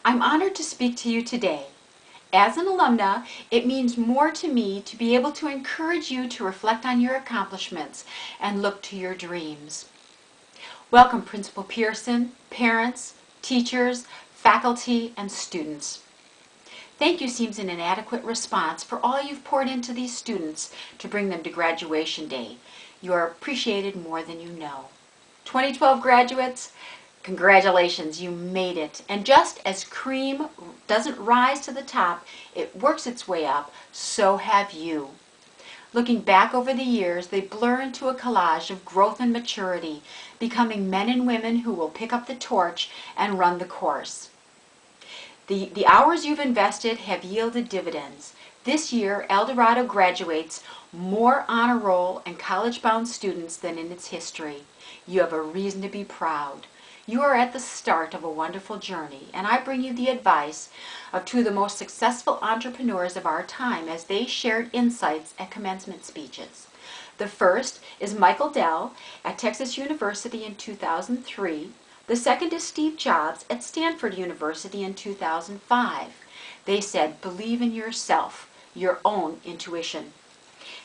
I'm honored to speak to you today. As an alumna, it means more to me to be able to encourage you to reflect on your accomplishments and look to your dreams. Welcome, Principal Pearson, parents, teachers, faculty, and students. Thank you seems an inadequate response for all you've poured into these students to bring them to graduation day. You are appreciated more than you know. 2012 graduates, congratulations, you made it. And just as cream doesn't rise to the top, it works its way up, so have you. Looking back over the years, they blur into a collage of growth and maturity, becoming men and women who will pick up the torch and run the course. The hours you've invested have yielded dividends. This year, El Dorado graduates more honor roll and college-bound students than in its history. You have a reason to be proud. You are at the start of a wonderful journey, and I bring you the advice of two of the most successful entrepreneurs of our time as they shared insights at commencement speeches. The first is Michael Dell at Texas University in 2003. The second is Steve Jobs at Stanford University in 2005. They said, believe in yourself, your own intuition.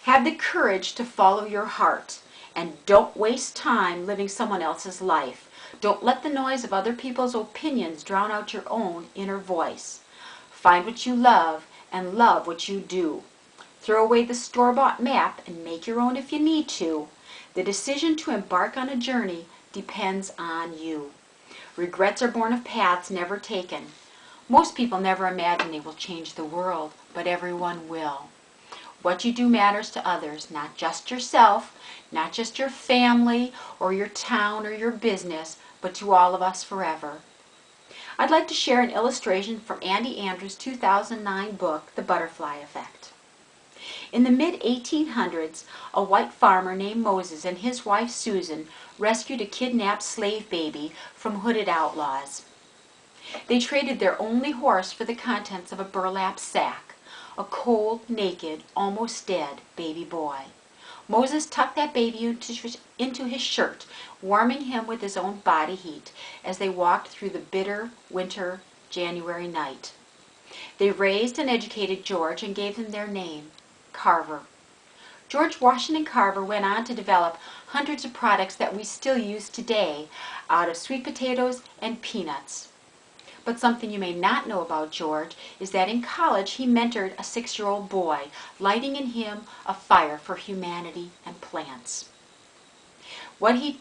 Have the courage to follow your heart, and don't waste time living someone else's life. Don't let the noise of other people's opinions drown out your own inner voice. Find what you love and love what you do. Throw away the store-bought map and make your own if you need to. The decision to embark on a journey depends on you. Regrets are born of paths never taken. Most people never imagine they will change the world, but everyone will. What you do matters to others, not just yourself, not just your family or your town or your business, but to all of us forever. I'd like to share an illustration from Andy Andrews' 2009 book, The Butterfly Effect. In the mid-1800s, a white farmer named Moses and his wife Susan rescued a kidnapped slave baby from hooded outlaws. They traded their only horse for the contents of a burlap sack, a cold, naked, almost dead baby boy. Moses tucked that baby into his shirt, warming him with his own body heat as they walked through the bitter winter January night. They raised and educated George and gave him their name, Carver. George Washington Carver went on to develop hundreds of products that we still use today out of sweet potatoes and peanuts. But something you may not know about George is that in college he mentored a 6-year-old boy, lighting in him a fire for humanity and plants.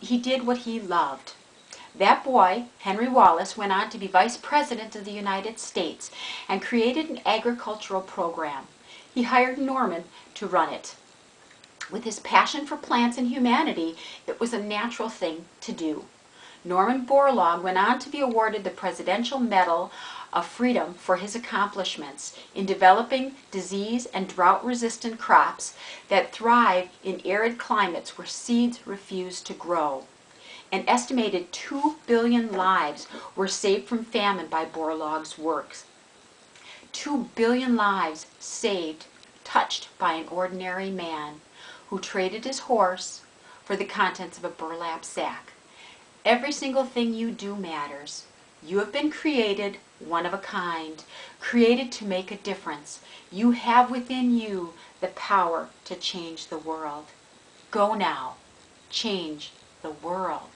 He did what he loved. That boy, Henry Wallace, went on to be Vice President of the United States and created an agricultural program. He hired Norman to run it. With his passion for plants and humanity, it was a natural thing to do. Norman Borlaug went on to be awarded the Presidential Medal of Freedom for his accomplishments in developing disease and drought-resistant crops that thrive in arid climates where seeds refuse to grow. An estimated 2 billion lives were saved from famine by Borlaug's works. 2 billion lives saved, touched by an ordinary man who traded his horse for the contents of a burlap sack. Every single thing you do matters. You have been created one of a kind, created to make a difference. You have within you the power to change the world. Go now. Change the world.